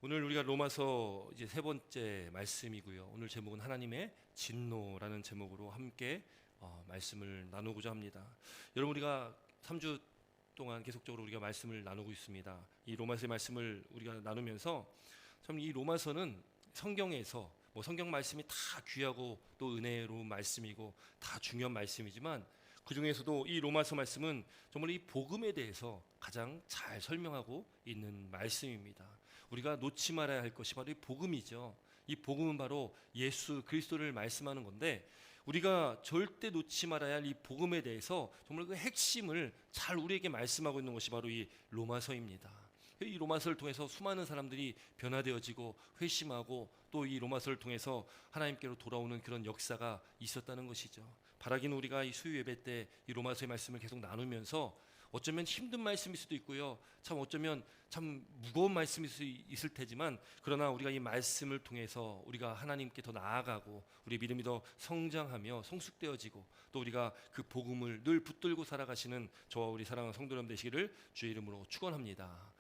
오늘 우리가 로마서 이제 세 번째 말씀이고요. 오늘 제목은 하나님의 진노라는 제목으로 함께 말씀을 나누고자 합니다. 여러분, 우리가 3주 동안 계속적으로 우리가 말씀을 나누고 있습니다. 이 로마서의 말씀을 우리가 나누면서 참 이 로마서는 성경에서 성경 말씀이 다 귀하고 또 은혜로운 말씀이고 다 중요한 말씀이지만 그 중에서도 이 로마서 말씀은 정말 이 복음에 대해서 가장 잘 설명하고 있는 말씀입니다. 우리가 놓지 말아야 할 것이 바로 이 복음이죠. 이 복음은 바로 예수 그리스도를 말씀하는 건데 우리가 절대 놓지 말아야 할 이 복음에 대해서 정말 그 핵심을 잘 우리에게 말씀하고 있는 것이 바로 이 로마서입니다. 이 로마서를 통해서 수많은 사람들이 변화되어지고 회심하고 또 이 로마서를 통해서 하나님께로 돌아오는 그런 역사가 있었다는 것이죠. 바라기는 우리가 이 수요 예배 때 이 로마서의 말씀을 계속 나누면서 어쩌면 힘든 말씀일 수도 있고요, 참 어쩌면 참 무거운 말씀일 수 있을 테지만 그러나 우리가 이 말씀을 통해서 우리가 하나님께 더 나아가고 우리 믿음이 더 성장하며 성숙되어지고 또 우리가 그 복음을 늘 붙들고 살아가시는 저와 우리 사랑하는 성도 여러분 되시기를 주의 이름으로 축원합니다.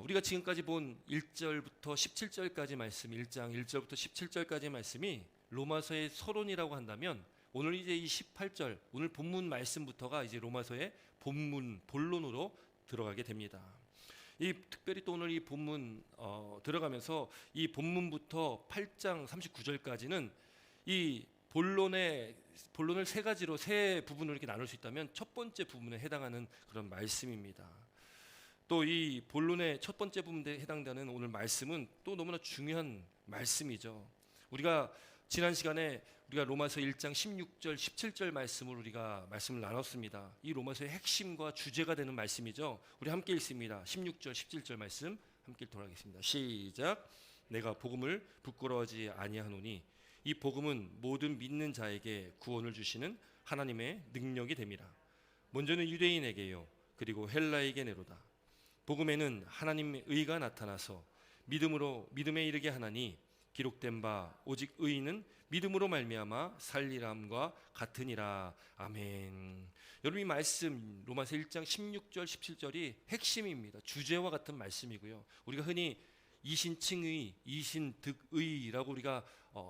우리가 지금까지 본 1절부터 17절까지 말씀, 1장 1절부터 17절까지의 말씀이 로마서의 서론이라고 한다면 오늘 이제 이 18절, 오늘 본문 말씀부터가 이제 로마서의 본론으로 들어가게 됩니다. 이 특별히 또 오늘 이 본문 들어가면서 이 본문부터 8장 39절까지는 이 본론을 세 가지로 세 부분으로 이렇게 나눌 수 있다면 첫 번째 부분에 해당하는 그런 말씀입니다. 또 이 본론의 첫 번째 부분에 해당되는 오늘 말씀은 또 너무나 중요한 말씀이죠. 우리가 지난 시간에 우리가 로마서 1장 16절 17절 말씀을 우리가 말씀을 나눴습니다. 이 로마서의 핵심과 주제가 되는 말씀이죠. 우리 함께 읽습니다. 16절 17절 말씀 함께 돌아가겠습니다. 시작. 내가 복음을 부끄러워하지 아니하노니 이 복음은 모든 믿는 자에게 구원을 주시는 하나님의 능력이 됨이라. 먼저는 유대인에게요 그리고 헬라에게내로다. 복음에는 하나님의 의가 나타나서 믿음에 이르게 하나니 기록된 바 오직 의인은 믿음으로 말미암아 살리람과 같으니라. 아멘. 여러분, 이 말씀 로마서 1장 16절 17절이 핵심입니다. 주제와 같은 말씀이고요. 우리가 흔히 이신칭의, 이신득의라고 우리가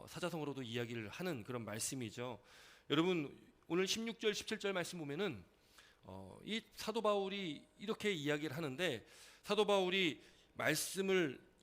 사자성어로도 이야기를 하는 그런 말씀이죠. 여러분, 오늘 16절 17절 말씀 보면은 이 사도 바울이 이렇게 이야기를 하는데 사도 바울이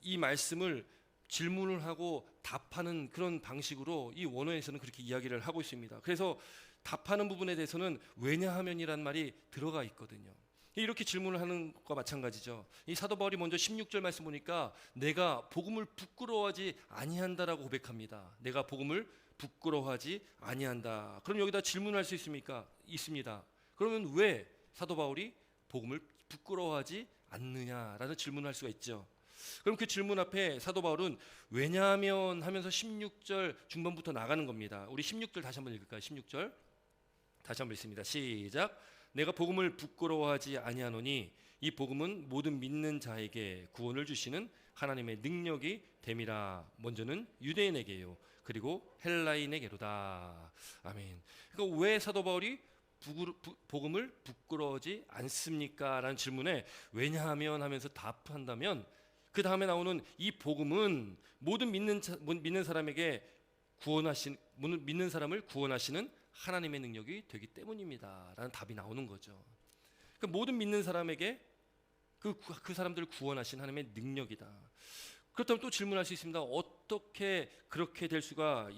이 말씀을 질문을 하고 답하는 그런 방식으로 이 원어에서는 그렇게 이야기를 하고 있습니다. 그래서 답하는 부분에 대해서는 왜냐하면이란 말이 들어가 있거든요. 이렇게 질문을 하는 것과 마찬가지죠. 이 사도 바울이 먼저 16절 말씀 보니까 내가 복음을 부끄러워하지 아니한다라고 고백합니다. 내가 복음을 부끄러워하지 아니한다. 그럼 여기다 질문할 수 있습니까? 있습니다. 그러면 왜 사도 바울이 복음을 부끄러워하지 않느냐라는 질문을 할 수가 있죠. 그럼 그 질문 앞에 사도 바울은 왜냐하면 하면서 16절 중반부터 나가는 겁니다. 우리 16절 다시 한번 읽을까요? 16절 다시 한번 읽습니다. 시작. 내가 복음을 부끄러워하지 아니하노니 이 복음은 모든 믿는 자에게 구원을 주시는 하나님의 능력이 됨이라. 먼저는 유대인에게요 그리고 헬라인에게로다. 아멘. 그러니까 왜 사도 바울이 복음을 부끄러워하지 않습니까? 라는 질문에 왜냐하면 하면서 답한다면 그 다음에 나오는 이 복음은 모든 믿는 사람에게 믿는 사람을 구원하시는 하나님의 능력이 되기 때문입니다 라는 답이 나오는 거죠. 그러니까 모든 믿는 사람에게 그 사람들을 구원하신 하나님의 능력이다. 그렇다면 또 질문할 수 있습니다. 어떻게 그렇게 될 수가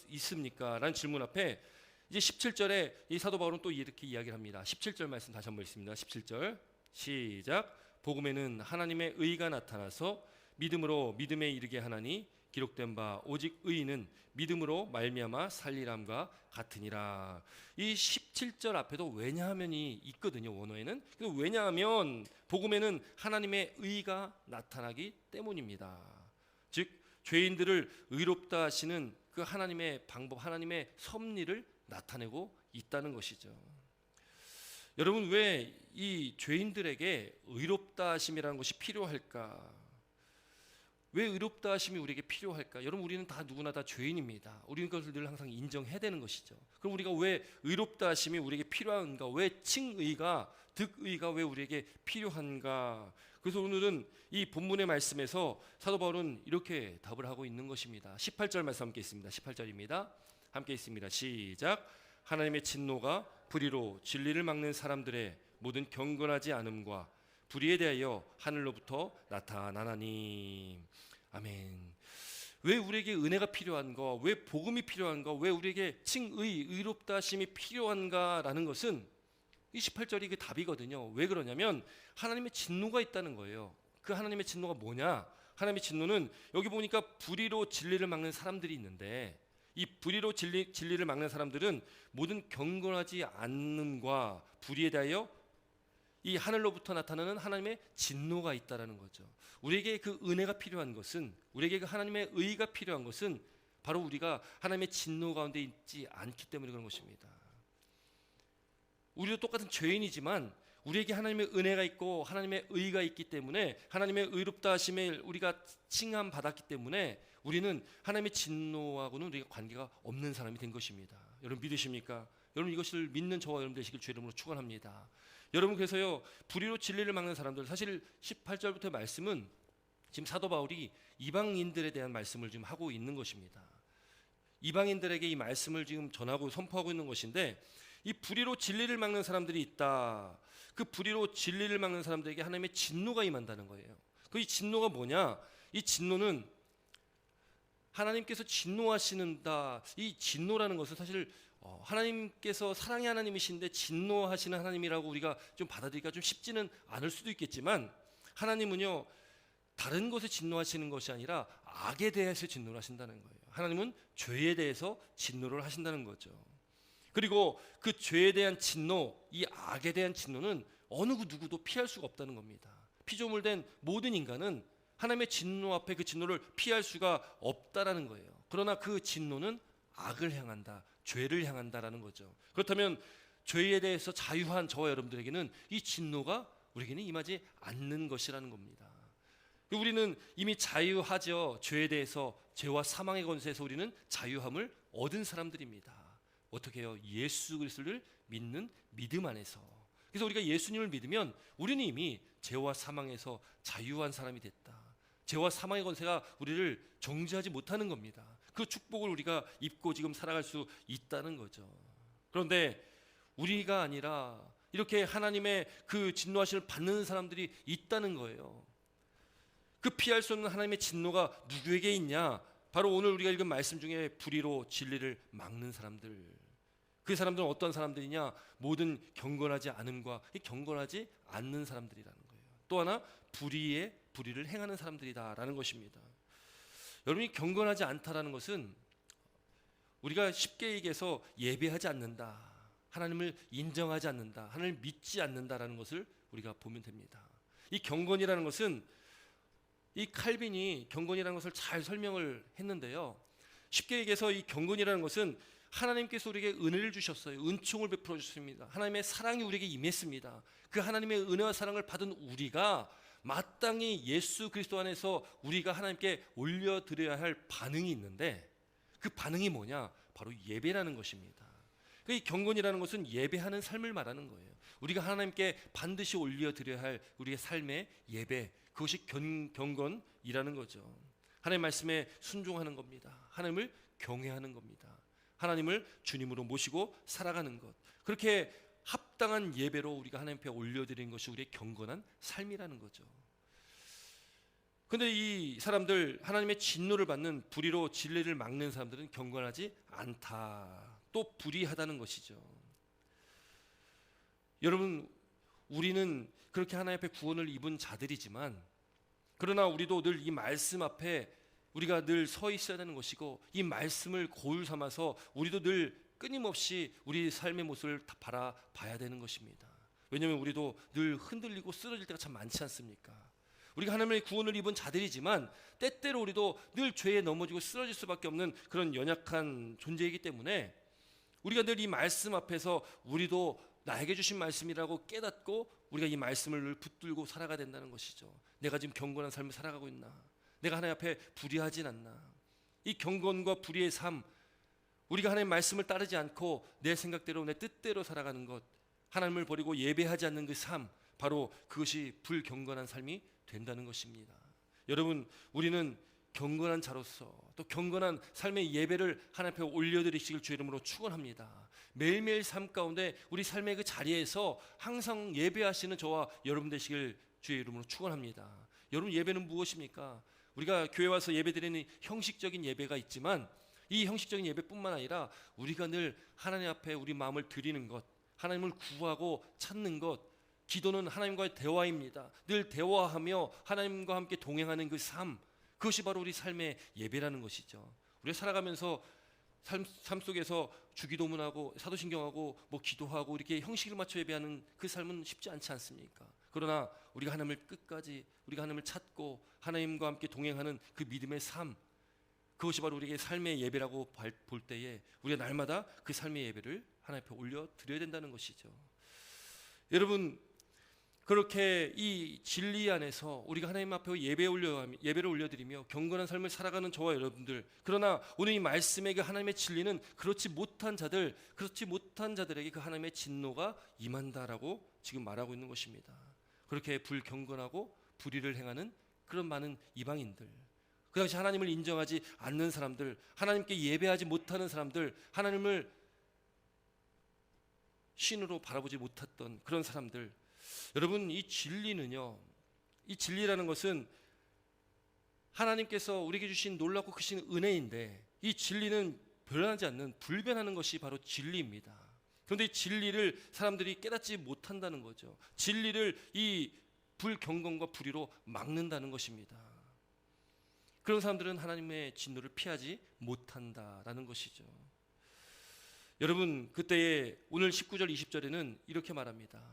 있습니까? 라는 질문 앞에 이제 17절에 이 사도 바울은 또 이렇게 이야기를 합니다. 17절 말씀 다시 한번 읽습니다. 17절 시작. 복음에는 하나님의 의가 나타나서 믿음에 이르게 하나니 기록된 바 오직 의인은 믿음으로 말미암아 살리람과 같으니라. 이 17절 앞에도 왜냐하면이 있거든요. 원어에는. 왜냐하면 복음에는 하나님의 의가 나타나기 때문입니다. 즉 죄인들을 의롭다 하시는 그 하나님의 방법, 하나님의 섭리를 나타내고 있다는 것이죠. 여러분, 왜 이 죄인들에게 의롭다 하심이라는 것이 필요할까? 왜 의롭다 하심이 우리에게 필요할까? 여러분, 우리는 다 누구나 다 죄인입니다. 우리는 그것을 늘 항상 인정해야 되는 것이죠. 그럼 우리가 왜 의롭다 하심이 우리에게 필요한가? 왜 칭의가, 득의가 왜 우리에게 필요한가? 그래서 오늘은 이 본문의 말씀에서 사도 바울은 이렇게 답을 하고 있는 것입니다. 18절 말씀 함께 있습니다. 18절입니다. 함께 있습니다. 시작. 하나님의 진노가 불의로 진리를 막는 사람들의 모든 경건하지 않음과 불의에 대하여 하늘로부터 나타나나니. 아멘. 왜 우리에게 은혜가 필요한가? 왜 복음이 필요한가? 왜 우리에게 칭의, 의롭다 하심이 필요한가라는 것은 이 18절이 그 답이거든요. 왜 그러냐면 하나님의 진노가 있다는 거예요. 그 하나님의 진노가 뭐냐? 하나님의 진노는 여기 보니까 불의로 진리를 막는 사람들이 있는데, 이 불의로 진리를 막는 사람들은 모든 경건하지 않음과 불의에 대하여 이 하늘로부터 나타나는 하나님의 진노가 있다라는 거죠. 우리에게 그 은혜가 필요한 것은, 우리에게 그 하나님의 의가 필요한 것은 바로 우리가 하나님의 진노 가운데 있지 않기 때문에 그런 것입니다. 우리도 똑같은 죄인이지만 우리에게 하나님의 은혜가 있고 하나님의 의가 있기 때문에, 하나님의 의롭다 하심을 우리가 칭함 받았기 때문에 우리는 하나님의 진노하고는 우리가 관계가 없는 사람이 된 것입니다. 여러분 믿으십니까? 여러분 이것을 믿는 저와 여러분 되시길 주의 이름으로 축원합니다. 여러분, 그래서요, 불의로 진리를 막는 사람들, 사실 18절부터의 말씀은 지금 사도 바울이 이방인들에 대한 말씀을 지금 하고 있는 것입니다. 이방인들에게 이 말씀을 지금 전하고 선포하고 있는 것인데, 이 불의로 진리를 막는 사람들이 있다. 그 불의로 진리를 막는 사람들에게 하나님의 진노가 임한다는 거예요. 그 이 진노가 뭐냐? 이 진노는 하나님께서 진노하시는다. 이 진노라는 것은 사실 하나님께서 사랑의 하나님이신데 진노하시는 하나님이라고 우리가 좀 받아들이기가 좀 쉽지는 않을 수도 있겠지만, 하나님은요 다른 것에 진노하시는 것이 아니라 악에 대해서 진노를 하신다는 거예요. 하나님은 죄에 대해서 진노를 하신다는 거죠. 그리고 그 죄에 대한 진노, 이 악에 대한 진노는 어느 누구도 피할 수가 없다는 겁니다. 피조물된 모든 인간은 하나님의 진노 앞에 그 진노를 피할 수가 없다라는 거예요. 그러나 그 진노는 악을 향한다, 죄를 향한다라는 거죠. 그렇다면 죄에 대해서 자유한 저와 여러분들에게는 이 진노가 우리에게는 임하지 않는 것이라는 겁니다. 우리는 이미 자유하죠. 죄에 대해서, 죄와 사망의 권세에서 우리는 자유함을 얻은 사람들입니다. 어떻게 해요? 예수 그리스도를 믿는 믿음 안에서. 그래서 우리가 예수님을 믿으면 우리는 이미 죄와 사망에서 자유한 사람이 됐다. 죄와 사망의 권세가 우리를 정죄하지 못하는 겁니다. 그 축복을 우리가 입고 지금 살아갈 수 있다는 거죠. 그런데 우리가 아니라 이렇게 하나님의 그 진노하심을 받는 사람들이 있다는 거예요. 그 피할 수 없는 하나님의 진노가 누구에게 있냐? 바로 오늘 우리가 읽은 말씀 중에 불의로 진리를 막는 사람들. 그 사람들은 어떤 사람들이냐? 모든 경건하지 않음과 경건하지 않는 사람들이라는 거예요. 또 하나 불의를 행하는 사람들이다라는 것입니다. 여러분이 경건하지 않다라는 것은 우리가 쉽게 얘기해서 예배하지 않는다, 하나님을 인정하지 않는다, 하나님을 믿지 않는다라는 것을 우리가 보면 됩니다. 이 경건이라는 것은, 이 칼빈이 경건이라는 것을 잘 설명을 했는데요, 쉽게 얘기해서 이 경건이라는 것은 하나님께서 우리에게 은혜를 주셨어요. 은총을 베풀어 주셨습니다. 하나님의 사랑이 우리에게 임했습니다. 그 하나님의 은혜와 사랑을 받은 우리가 마땅히 예수 그리스도 안에서 우리가 하나님께 올려드려야 할 반응이 있는데, 그 반응이 뭐냐? 바로 예배라는 것입니다. 이 경건이라는 것은 예배하는 삶을 말하는 거예요. 우리가 하나님께 반드시 올려드려야 할 우리의 삶의 예배, 그것이 경건이라는 거죠. 하나님 말씀에 순종하는 겁니다. 하나님을 경외하는 겁니다. 하나님을 주님으로 모시고 살아가는 것, 그렇게 합당한 예배로 우리가 하나님 앞에 올려드리는 것이 우리의 경건한 삶이라는 거죠. 그런데 이 사람들, 하나님의 진노를 받는 불의로 진리를 막는 사람들은 경건하지 않다, 또 불의하다는 것이죠. 여러분, 우리는 그렇게 하나님 앞에 구원을 입은 자들이지만, 그러나 우리도 늘 이 말씀 앞에 우리가 늘 서 있어야 되는 것이고, 이 말씀을 고울 삼아서 우리도 늘 끊임없이 우리 삶의 모습을 다 바라봐야 되는 것입니다. 왜냐하면 우리도 늘 흔들리고 쓰러질 때가 참 많지 않습니까? 우리가 하나님의 구원을 입은 자들이지만 때때로 우리도 늘 죄에 넘어지고 쓰러질 수밖에 없는 그런 연약한 존재이기 때문에 우리가 늘 이 말씀 앞에서 우리도 나에게 주신 말씀이라고 깨닫고 우리가 이 말씀을 늘 붙들고 살아가야 된다는 것이죠. 내가 지금 경건한 삶을 살아가고 있나? 내가 하나님 앞에 불의하진 않나. 이 경건과 불의의 삶, 우리가 하나님의 말씀을 따르지 않고 내 생각대로 내 뜻대로 살아가는 것, 하나님을 버리고 예배하지 않는 그 삶, 바로 그것이 불경건한 삶이 된다는 것입니다. 여러분, 우리는 경건한 자로서 또 경건한 삶의 예배를 하나님 앞에 올려드리시길 주의 이름으로 축원합니다. 매일매일 삶 가운데 우리 삶의 그 자리에서 항상 예배하시는 저와 여러분 되시길 주의 이름으로 축원합니다. 여러분, 예배는 무엇입니까? 우리가 교회 와서 예배드리는 형식적인 예배가 있지만 이 형식적인 예배뿐만 아니라 우리가 늘 하나님 앞에 우리 마음을 드리는 것, 하나님을 구하고 찾는 것, 기도는 하나님과의 대화입니다. 늘 대화하며 하나님과 함께 동행하는 그 삶, 그것이 바로 우리 삶의 예배라는 것이죠. 우리가 살아가면서 삶 속에서 주기도문하고 사도신경하고 뭐 기도하고 이렇게 형식을 맞춰 예배하는 그 삶은 쉽지 않지 않습니까? 그러나 우리가 하나님을 끝까지, 우리가 하나님을 찾고 하나님과 함께 동행하는 그 믿음의 삶, 그것이 바로 우리에게 삶의 예배라고 볼 때에 우리가 날마다 그 삶의 예배를 하나님 앞에 올려드려야 된다는 것이죠. 여러분, 그렇게 이 진리 안에서 우리가 하나님 앞에 예배를 올려드리며 경건한 삶을 살아가는 저와 여러분들, 그러나 오늘 이 말씀의 그 하나님의 진리는 그렇지 못한 자들에게 그 하나님의 진노가 임한다라고 지금 말하고 있는 것입니다. 그렇게 불경건하고 불의를 행하는 그런 많은 이방인들, 그 당시 하나님을 인정하지 않는 사람들, 하나님께 예배하지 못하는 사람들, 하나님을 신으로 바라보지 못했던 그런 사람들, 여러분, 이 진리는요, 이 진리라는 것은 하나님께서 우리에게 주신 놀랍고 크신 은혜인데, 이 진리는 변하지 않는, 불변하는 것이 바로 진리입니다. 그런데 이 진리를 사람들이 깨닫지 못한다는 거죠. 진리를 이 불경건과 불의로 막는다는 것입니다. 그런 사람들은 하나님의 진노를 피하지 못한다라는 것이죠. 여러분, 그때에 오늘 19절 20절에는 이렇게 말합니다.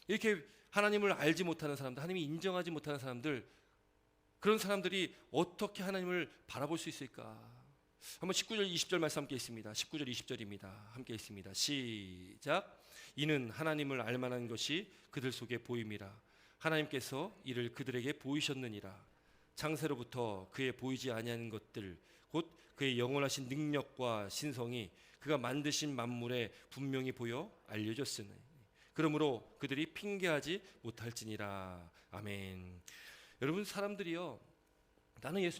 이렇게 하나님을 알지 못하는 사람들, 하나님이 인정하지 못하는 사람들, 그런 사람들이 어떻게 하나님을 바라볼 수 있을까? 한번 19절 20절 말씀 함께 있습니다. 19절 20절입니다. 함께 있습니다. 시작. 이는 하나님을 알만한 것이 그들 속에 보임이라. 하나님께서 이를 그들에게 보이셨느니라. 창세로부터 그의 보이지 아니하는 것들, 곧 그의 영원하신 능력과 신성이 그가 만드신 만물에 분명히 보여 알려졌으니 그러므로 그들이 핑계하지 못할지니라. 아멘. 여러분, 사람들이요, 나는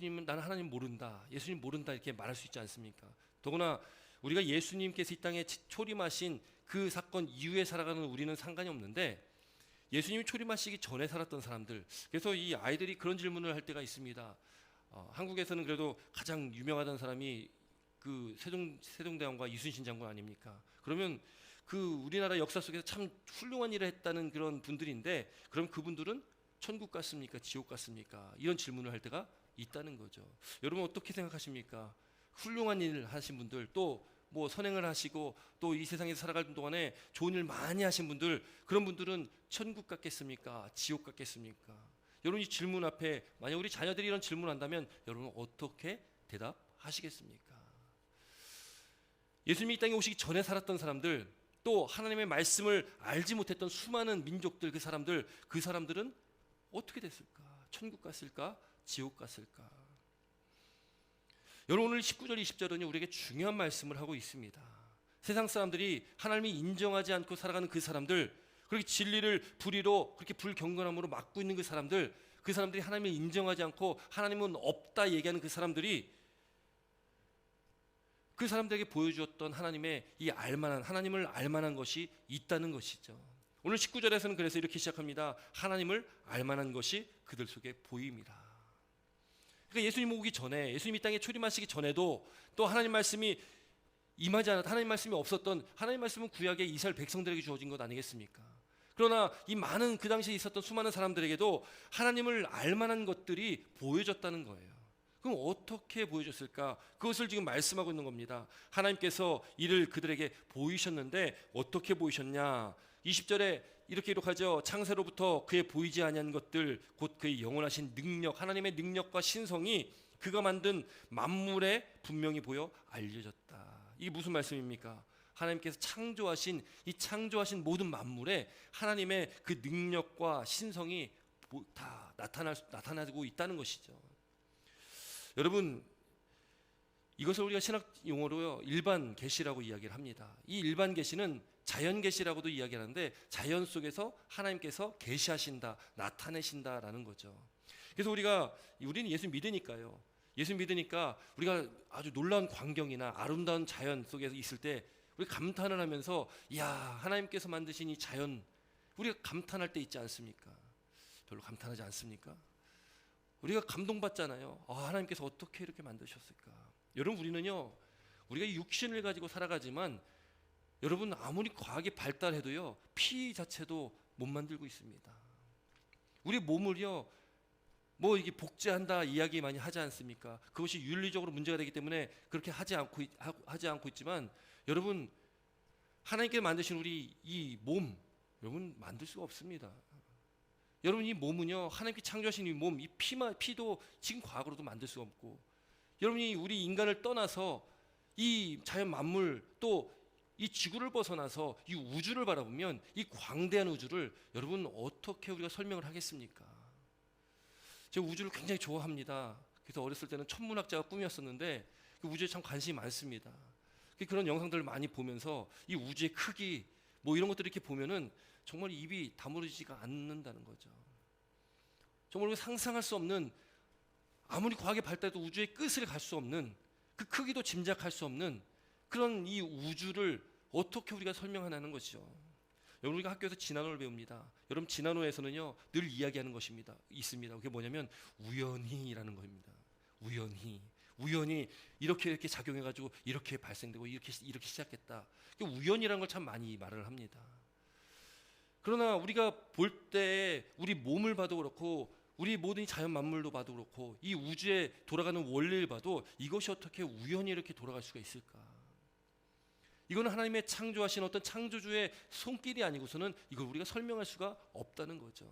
하나님 모른다, 예수님 모른다 이렇게 말할 수 있지 않습니까? 더구나 우리가 예수님께서 이 땅에 초림하신 그 사건 이후에 살아가는 우리는 상관이 없는데, 예수님이 초림하시기 전에 살았던 사람들, 그래서 이 아이들이 그런 질문을 할 때가 있습니다. 한국에서는 그래도 가장 유명하던 사람이 그 세종대왕과 이순신 장군 아닙니까? 그러면 그 우리나라 역사 속에서 참 훌륭한 일을 했다는 그런 분들인데, 그럼 그분들은 천국 갔습니까? 지옥 갔습니까? 이런 질문을 할 때가 있다는 거죠. 여러분, 어떻게 생각하십니까? 훌륭한 일을 하신 분들, 또 뭐 선행을 하시고 또 이 세상에서 살아가는 동안에 좋은 일 많이 하신 분들, 그런 분들은 천국 갔겠습니까? 지옥 갔겠습니까? 여러분, 이 질문 앞에 만약 우리 자녀들이 이런 질문을 한다면 여러분은 어떻게 대답하시겠습니까? 예수님이 이 땅에 오시기 전에 살았던 사람들, 또 하나님의 말씀을 알지 못했던 수많은 민족들, 그 사람들은 어떻게 됐을까? 천국 갔을까? 지옥 갔을까? 여러분, 오늘 19절 20절은 우리에게 중요한 말씀을 하고 있습니다. 세상 사람들이 하나님이 인정하지 않고 살아가는 그 사람들, 그렇게 진리를 불의로 그렇게 불경건함으로 막고 있는 그 사람들이 하나님을 인정하지 않고 하나님은 없다 얘기하는 그 사람들에게 보여주었던 하나님의 하나님을 알만한 것이 있다는 것이죠. 오늘 19절에서는 그래서 이렇게 시작합니다. 하나님을 알만한 것이 그들 속에 보임이라. 그러니까 예수님 오기 전에, 예수님이 땅에 초림하시기 전에도 또 하나님 말씀이 임하지 않았던, 하나님 말씀이 없었던, 하나님 말씀은 구약의 이스라엘 백성들에게 주어진 것 아니겠습니까? 그러나 이 많은 그 당시에 있었던 수많은 사람들에게도 하나님을 알만한 것들이 보여졌다는 거예요. 그럼 어떻게 보여줬을까? 그것을 지금 말씀하고 있는 겁니다. 하나님께서 이를 그들에게 보이셨는데 어떻게 보이셨냐? 20절에 이렇게 기록하죠. 창세로부터 그의 보이지 아니한 것들, 곧 그의 영원하신 능력, 하나님의 능력과 신성이 그가 만든 만물에 분명히 보여 알려졌다. 이게 무슨 말씀입니까? 하나님께서 창조하신 모든 만물에 하나님의 그 능력과 신성이 다 나타나고 있다는 것이죠. 여러분, 이것을 우리가 신학 용어로요 일반 계시라고 이야기를 합니다. 이 일반 계시는 자연 계시라고도 이야기하는데 자연 속에서 하나님께서 계시하신다, 나타내신다라는 거죠. 그래서 우리는 예수 믿으니까요. 예수 믿으니까 우리가 아주 놀라운 광경이나 아름다운 자연 속에서 있을 때 우리 감탄을 하면서 이야, 하나님께서 만드신 이 자연, 우리가 감탄할 때 있지 않습니까? 별로 감탄하지 않습니까? 우리가 감동받잖아요. 하나님께서 어떻게 이렇게 만드셨을까? 여러분, 우리가 이 육신을 가지고 살아가지만 여러분, 아무리 과학이 발달해도요 피 자체도 못 만들고 있습니다. 우리 몸을요 뭐 이게 복제한다 이야기 많이 하지 않습니까? 그것이 윤리적으로 문제가 되기 때문에 그렇게 하지 않고 있지만, 여러분, 하나님께 만드신 우리 이 몸, 여러분 만들 수가 없습니다. 여러분, 이 몸은요 하나님께 창조하신 이 몸, 이 피도 지금 과학으로도 만들 수가 없고, 여러분이 우리 인간을 떠나서 이 자연 만물 또 이 지구를 벗어나서 이 우주를 바라보면 이 광대한 우주를 여러분 어떻게 우리가 설명을 하겠습니까? 제가 우주를 굉장히 좋아합니다. 그래서 어렸을 때는 천문학자가 꿈이었었는데 그 우주에 참 관심이 많습니다. 그런 영상들을 많이 보면서 이 우주의 크기 뭐 이런 것들을 이렇게 보면은 정말 입이 다물어지지가 않는다는 거죠. 정말 우리가 상상할 수 없는, 아무리 과학이 발달해도 우주의 끝을 갈 수 없는, 그 크기도 짐작할 수 없는 그런 이 우주를 어떻게 우리가 설명하냐는 것이죠. 여러분, 우리가 학교에서 진화론을 배웁니다. 여러분, 진화론에서는요 늘 이야기하는 것입니다. 있습니다. 그게 뭐냐면 우연히라는 겁니다. 우연히 이렇게 작용해가지고 이렇게 발생되고 이렇게 시작했다. 우연이라는 걸 참 많이 말을 합니다. 그러나 우리가 볼 때 우리 몸을 봐도 그렇고 우리 모든 자연 만물도 봐도 그렇고 이 우주에 돌아가는 원리를 봐도 이것이 어떻게 우연히 이렇게 돌아갈 수가 있을까? 이거는 하나님의 창조하신 어떤 창조주의 손길이 아니고서는 이걸 우리가 설명할 수가 없다는 거죠.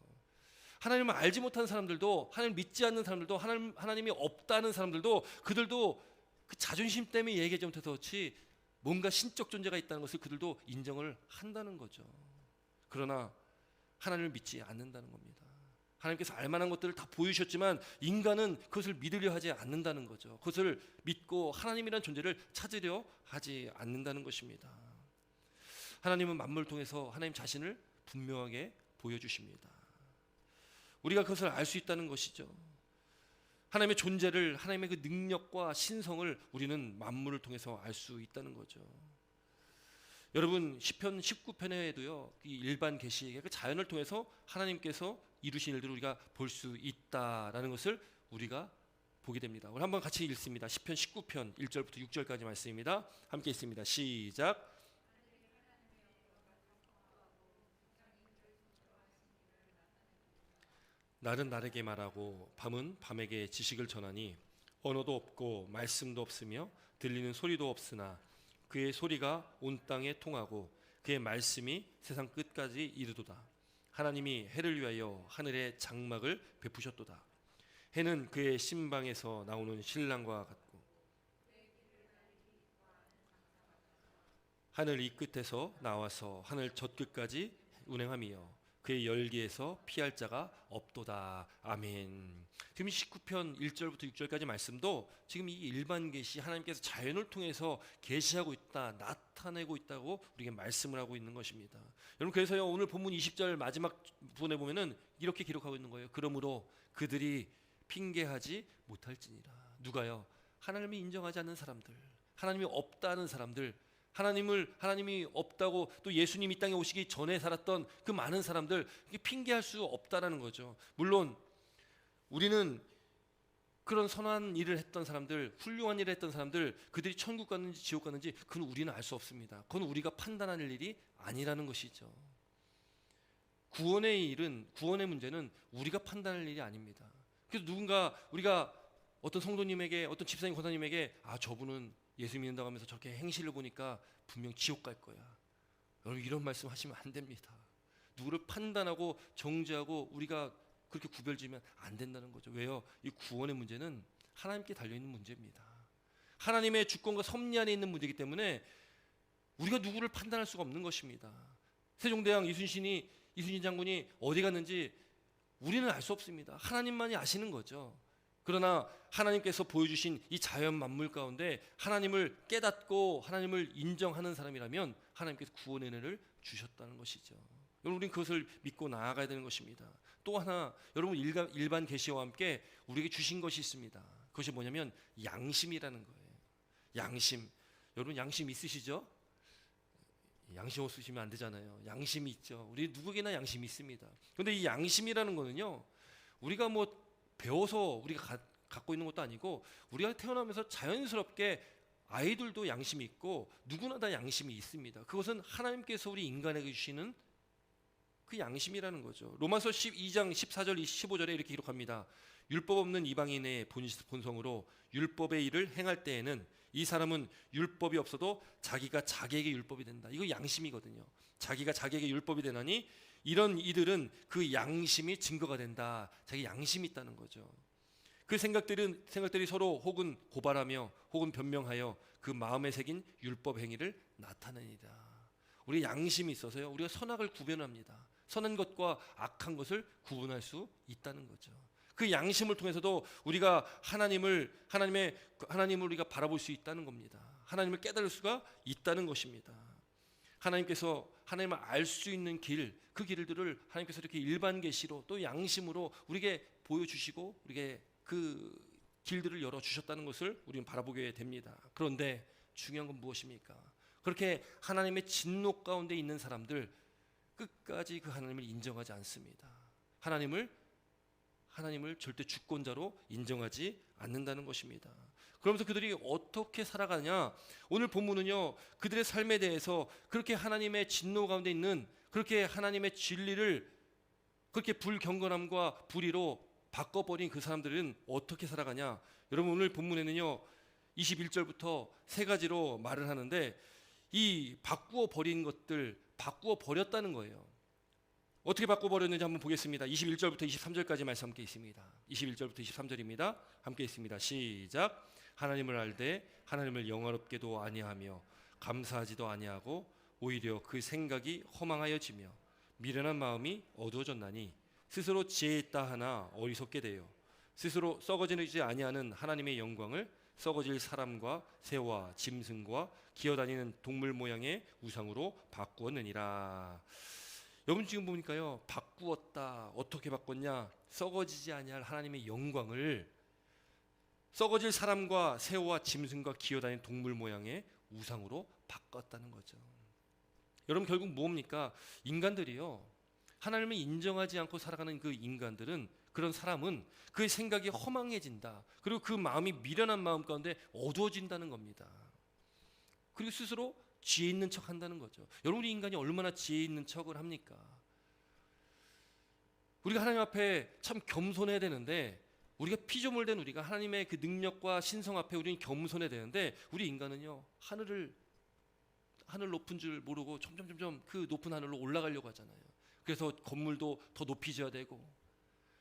하나님을 알지 못하는 사람들도, 하나님을 믿지 않는 사람들도, 하나님이 없다는 사람들도, 그들도 그 자존심 때문에 얘기하지 못해서 그렇지 뭔가 신적 존재가 있다는 것을 그들도 인정을 한다는 거죠. 그러나 하나님을 믿지 않는다는 겁니다. 하나님께서 알만한 것들을 다 보여주셨지만 인간은 그것을 믿으려 하지 않는다는 거죠. 그것을 믿고 하나님이라는 존재를 찾으려 하지 않는다는 것입니다. 하나님은 만물을 통해서 하나님 자신을 분명하게 보여주십니다. 우리가 그것을 알 수 있다는 것이죠. 하나님의 존재를, 하나님의 그 능력과 신성을 우리는 만물을 통해서 알 수 있다는 거죠. 여러분, 시편 19편에도요 이 일반 계시, 그 자연을 통해서 하나님께서 이루신 일들을 우리가 볼 수 있다라는 것을 우리가 보게 됩니다. 우리 한번 같이 읽습니다. 시편 19편 1절부터 6절까지 말씀입니다. 함께 읽습니다. 시작. 날은 날에게 말하고 밤은 밤에게 지식을 전하니 언어도 없고 말씀도 없으며 들리는 소리도 없으나 그의 소리가 온 땅에 통하고 그의 말씀이 세상 끝까지 이르도다. 하나님이 해를 위하여 하늘에 장막을 베푸셨도다. 해는 그의 신방에서 나오는 신랑과 같고 하늘 이 끝에서 나와서 하늘 저 끝까지 운행하며 그의 열기에서 피할 자가 없도다. 아멘. 지금 19편 1절부터 6절까지 말씀도 지금 이 일반 계시, 하나님께서 자연을 통해서 계시하고 있다, 나타내고 있다고 우리에게 말씀을 하고 있는 것입니다. 여러분, 그래서요 오늘 본문 20절 마지막 부분에 보면은 이렇게 기록하고 있는 거예요. 그러므로 그들이 핑계하지 못할지니라. 누가요? 하나님이 인정하지 않는 사람들, 하나님이 없다는 사람들, 하나님이 없다고 또 예수님이 이 땅에 오시기 전에 살았던 그 많은 사람들, 이게 핑계할 수 없다라는 거죠. 물론 우리는 그런 선한 일을 했던 사람들, 훌륭한 일을 했던 사람들, 그들이 천국 갔는지 지옥 갔는지 그건 우리는 알 수 없습니다. 그건 우리가 판단할 일이 아니라는 것이죠. 구원의 일은, 구원의 문제는 우리가 판단할 일이 아닙니다. 그래서 우리가 어떤 성도님에게, 어떤 집사님, 권사님에게 저분은 예수 믿는다고 하면서 저렇게 행실을 보니까 분명 지옥 갈 거야, 여러분 이런 말씀 하시면 안 됩니다. 누구를 판단하고 정죄하고 우리가 그렇게 구별지으면 안 된다는 거죠. 왜요? 이 구원의 문제는 하나님께 달려있는 문제입니다. 하나님의 주권과 섭리 안에 있는 문제이기 때문에 우리가 누구를 판단할 수가 없는 것입니다. 세종대왕 이순신 장군이 어디 갔는지 우리는 알 수 없습니다. 하나님만이 아시는 거죠. 그러나 하나님께서 보여주신 이 자연 만물 가운데 하나님을 깨닫고 하나님을 인정하는 사람이라면 하나님께서 구원의 은혜를 주셨다는 것이죠. 여러분, 우리는 그것을 믿고 나아가야 되는 것입니다. 또 하나, 여러분, 일반 계시와 함께 우리에게 주신 것이 있습니다. 그것이 뭐냐면 양심이라는 거예요. 양심. 여러분, 양심 있으시죠? 양심 없으시면 안 되잖아요. 양심이 있죠. 우리 누구에게나 양심이 있습니다. 그런데 이 양심이라는 거는요, 우리가 뭐 배워서 우리가 갖고 있는 것도 아니고, 우리가 태어나면서 자연스럽게 아이들도 양심이 있고 누구나 다 양심이 있습니다. 그것은 하나님께서 우리 인간에게 주시는 그 양심이라는 거죠. 로마서 12장 14절 15절에 이렇게 기록합니다. 율법 없는 이방인의 본성으로 율법의 일을 행할 때에는 이 사람은 율법이 없어도 자기가 자기에게 율법이 된다. 이거 양심이거든요. 자기가 자기에게 율법이 되나니 이런 이들은 그 양심이 증거가 된다. 자기 양심이 있다는 거죠. 그 생각들이 서로 혹은 고발하며 혹은 변명하여 그 마음에 새긴 율법 행위를 나타내니다. 우리 양심이 있어서요, 우리가 선악을 구별합니다. 선한 것과 악한 것을 구분할 수 있다는 거죠. 그 양심을 통해서도 우리가 하나님을 우리가 바라볼 수 있다는 겁니다. 하나님을 깨달을 수가 있다는 것입니다. 하나님을 알 수 있는 길, 그 길들을 하나님께서 이렇게 일반 계시로 또 양심으로 우리에게 보여주시고 우리에게 그 길들을 열어 주셨다는 것을 우리는 바라보게 됩니다. 그런데 중요한 건 무엇입니까? 그렇게 하나님의 진노 가운데 있는 사람들, 끝까지 그 하나님을 인정하지 않습니다. 하나님을 절대 주권자로 인정하지 않는다는 것입니다. 그러면서 그들이 어떻게 살아가냐? 오늘 본문은요, 그들의 삶에 대해서 그렇게 하나님의 진노 가운데 있는, 그렇게 하나님의 진리를 그렇게 불경건함과 불의로 바꿔버린 그 사람들은 어떻게 살아가냐? 여러분, 오늘 본문에는요 21절부터 세 가지로 말을 하는데, 이 바꾸어 버린 것들, 바꾸어 버렸다는 거예요. 어떻게 바꿔버렸는지 한번 보겠습니다. 21절부터 23절까지 말씀 함께 있습니다. 21절부터 23절입니다. 함께 있습니다. 시작. 하나님을 알되 하나님을 영화롭게도 아니하며 감사하지도 아니하고 오히려 그 생각이 허망하여지며 미련한 마음이 어두워졌나니 스스로 지혜 있다 하나 어리석게 되어 스스로 썩어지지 아니하는 하나님의 영광을 썩어질 사람과 새와 짐승과 기어다니는 동물 모양의 우상으로 바꾸었느니라. 여러분, 지금 보니까요, 바꾸었다. 어떻게 바꿨냐? 썩어지지 아니할 하나님의 영광을 썩어질 사람과 새와 짐승과 기어다니는 동물 모양의 우상으로 바꿨다는 거죠. 여러분, 결국 뭡니까? 인간들이요, 하나님을 인정하지 않고 살아가는 그 인간들은, 그런 사람은 그의 생각이 허망해진다. 그리고 그 마음이 미련한 마음 가운데 어두워진다는 겁니다. 그리고 스스로 지혜 있는 척 한다는 거죠. 여러분, 우리 인간이 얼마나 지혜 있는 척을 합니까? 우리가 하나님 앞에 참 겸손해야 되는데, 우리가 피조물된 우리가 하나님의 그 능력과 신성 앞에 우리는 겸손해야 되는데, 우리 인간은요, 하늘 높은 줄 모르고 점점 그 높은 하늘로 올라가려고 하잖아요. 그래서 건물도 더 높이 지어야 되고,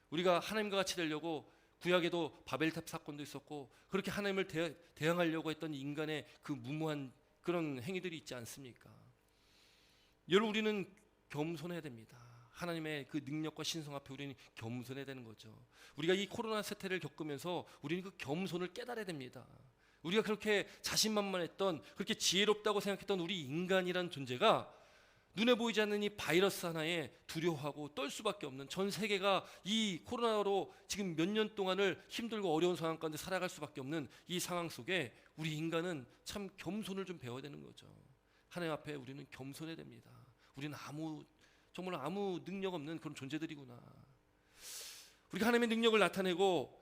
우리가 하나님과 같이 되려고 구약에도 바벨탑 사건도 있었고, 그렇게 하나님을 대항하려고 했던 인간의 그 무모한 그런 행위들이 있지 않습니까? 여러분, 우리는 겸손해야 됩니다. 하나님의 그 능력과 신성 앞에 우리는 겸손해야 되는 거죠. 우리가 이 코로나 사태를 겪으면서 우리는 그 겸손을 깨달아야 됩니다. 우리가 그렇게 자신만만했던, 그렇게 지혜롭다고 생각했던 우리 인간이란 존재가 눈에 보이지 않는 이 바이러스 하나에 두려워하고 떨 수밖에 없는, 전 세계가 이 코로나로 지금 몇 년 동안을 힘들고 어려운 상황 가운데 살아갈 수밖에 없는 이 상황 속에 우리 인간은 참 겸손을 좀 배워야 되는 거죠. 하나님 앞에 우리는 겸손해야 됩니다. 우리는 정말 아무 능력 없는 그런 존재들이구나. 우리가 하나님의 능력을 나타내고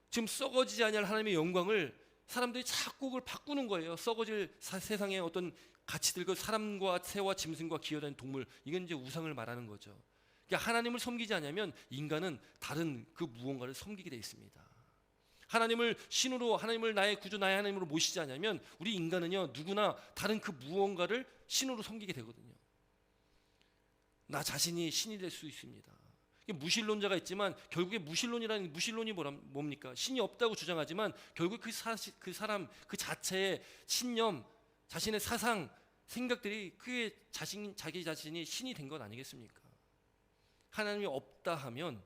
지금 썩어지지 아니할 하나님의 영광을 사람들이 자꾸 그걸 바꾸는 거예요. 썩어질 세상의 어떤 가치들, 그 사람과 새와 짐승과 기어다니는 동물, 이건 이제 우상을 말하는 거죠. 그러니까 하나님을 섬기지 않으면 인간은 다른 그 무언가를 섬기게 돼 있습니다. 하나님을 신으로, 하나님을 나의 구주, 나의 하나님으로 모시지 않으면 우리 인간은요, 누구나 다른 그 무언가를 신으로 섬기게 되거든요. 나 자신이 신이 될 수 있습니다. 무신론자가 있지만 결국에 무신론이 뭡니까? 신이 없다고 주장하지만 결국 그 사람 그 자체의 신념, 자신의 사상, 생각들이 자기 자신이 신이 된 것 아니겠습니까? 하나님이 없다 하면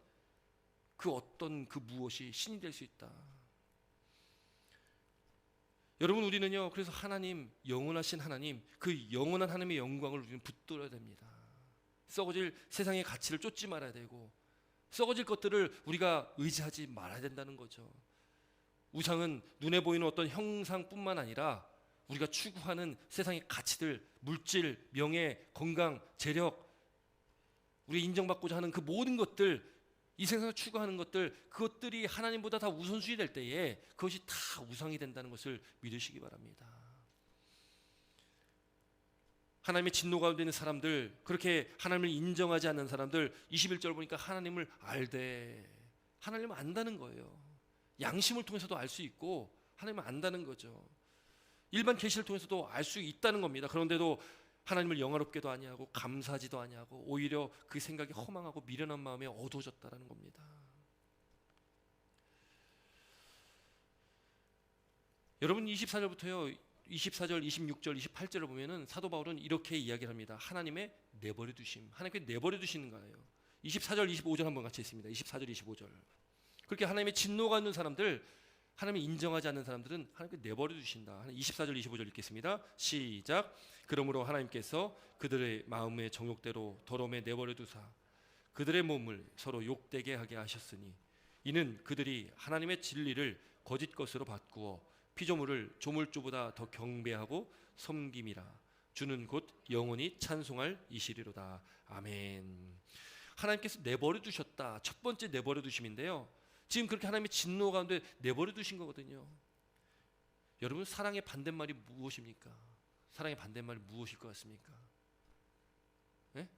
그 어떤 그 무엇이 신이 될 수 있다. 여러분, 우리는요, 그래서 하나님, 영원하신 하나님, 그 영원한 하나님의 영광을 우리는 붙들어야 됩니다. 썩어질 세상의 가치를 쫓지 말아야 되고, 썩어질 것들을 우리가 의지하지 말아야 된다는 거죠. 우상은 눈에 보이는 어떤 형상뿐만 아니라 우리가 추구하는 세상의 가치들, 물질, 명예, 건강, 재력, 우리 인정받고자 하는 그 모든 것들, 이 세상에서 추구하는 것들, 그것들이 하나님보다 다 우선순위 될 때에 그것이 다 우상이 된다는 것을 믿으시기 바랍니다. 하나님의 진노 가운데 있는 사람들, 그렇게 하나님을 인정하지 않는 사람들, 21절 보니까 하나님을 알되, 하나님을 안다는 거예요. 양심을 통해서도 알 수 있고 하나님을 안다는 거죠. 일반 계시를 통해서도 알 수 있다는 겁니다. 그런데도 하나님을 영화롭게도 아니하고 감사하지도 아니하고 오히려 그 생각이 허망하고 미련한 마음에 어두워졌다라는 겁니다. 여러분, 24절부터요 24절, 26절, 28절을 보면은 사도 바울은 이렇게 이야기를 합니다. 하나님의 내버려 두심, 하나님께 내버려 두시는 거예요. 24절, 25절 한번 같이 있습니다. 24절, 25절. 그렇게 하나님의 진노가 있는 사람들, 하나님을 인정하지 않는 사람들은 하나님께 내버려 두신다. 24절, 25절 읽겠습니다. 시작. 그러므로 하나님께서 그들의 마음의 정욕대로 더러움에 내버려 두사 그들의 몸을 서로 욕되게 하게 하셨으니 이는 그들이 하나님의 진리를 거짓 것으로 바꾸어 피조물을 조물주보다 더 경배하고 섬김이라. 주는 곧 영원히 찬송할 이시리로다. 아멘. 하나님께서 내버려 두셨다. 첫 번째 내버려 두심인데요, 지금 그렇게 하나님의 진노 가운데 내버려 두신 거거든요. 여러분, 사랑의 반대말이 무엇입니까? 사랑의 반대말이 무엇일 것 같습니까? 네?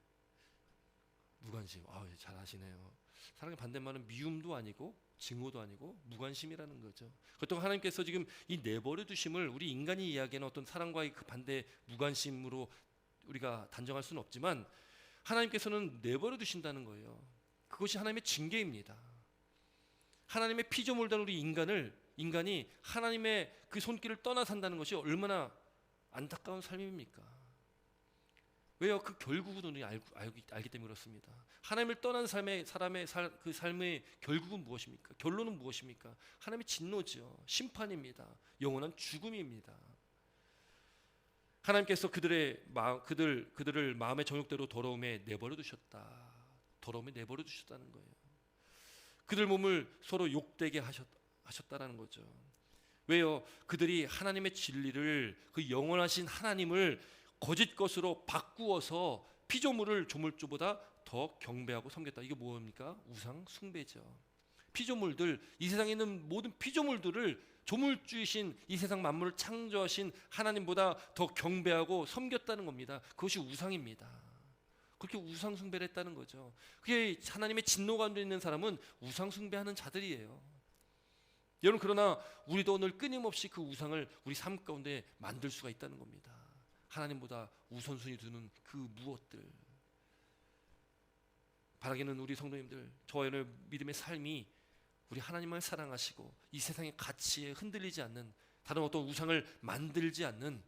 무관심. 잘 아시네요. 사랑의 반대말은 미움도 아니고 증오도 아니고 무관심이라는 거죠. 그렇다고 하나님께서 지금 이 내버려 두심을 우리 인간이 이야기하는 어떤 사랑과의 그 반대 무관심으로 우리가 단정할 수는 없지만 하나님께서는 내버려 두신다는 거예요. 그것이 하나님의 징계입니다. 하나님의 피조물 된 우리 인간이 하나님의 그 손길을 떠나 산다는 것이 얼마나 안타까운 삶입니까? 왜요? 그 결국은 우리 알기 때문에 그렇습니다. 하나님을 떠난 사람의 그 삶의 결국은 무엇입니까? 결론은 무엇입니까? 하나님의 진노죠. 심판입니다. 영원한 죽음입니다. 하나님께서 그들을 마음의 정욕대로 더러움에 내버려 두셨다. 더러움에 내버려 두셨다는 거예요. 그들 몸을 서로 욕되게 하셨다라는 거죠. 왜요? 그들이 하나님의 진리를, 그 영원하신 하나님을 거짓 것으로 바꾸어서 피조물을 조물주보다 더 경배하고 섬겼다. 이게 뭡니까? 우상 숭배죠. 피조물들, 이 세상에 있는 모든 피조물들을 조물주이신 이 세상 만물을 창조하신 하나님보다 더 경배하고 섬겼다는 겁니다. 그것이 우상입니다. 그렇게 우상 숭배를 했다는 거죠. 그게 하나님의 진노 가운데 있는 사람은 우상 숭배하는 자들이에요. 여러분, 그러나 우리도 오늘 끊임없이 그 우상을 우리 삶 가운데 만들 수가 있다는 겁니다. 하나님보다 우선순위 두는 그 무엇들. 바라기는 우리 성도님들, 저와 여러분의 믿음의 삶이 우리 하나님을 사랑하시고 이 세상의 가치에 흔들리지 않는, 다른 어떤 우상을 만들지 않는,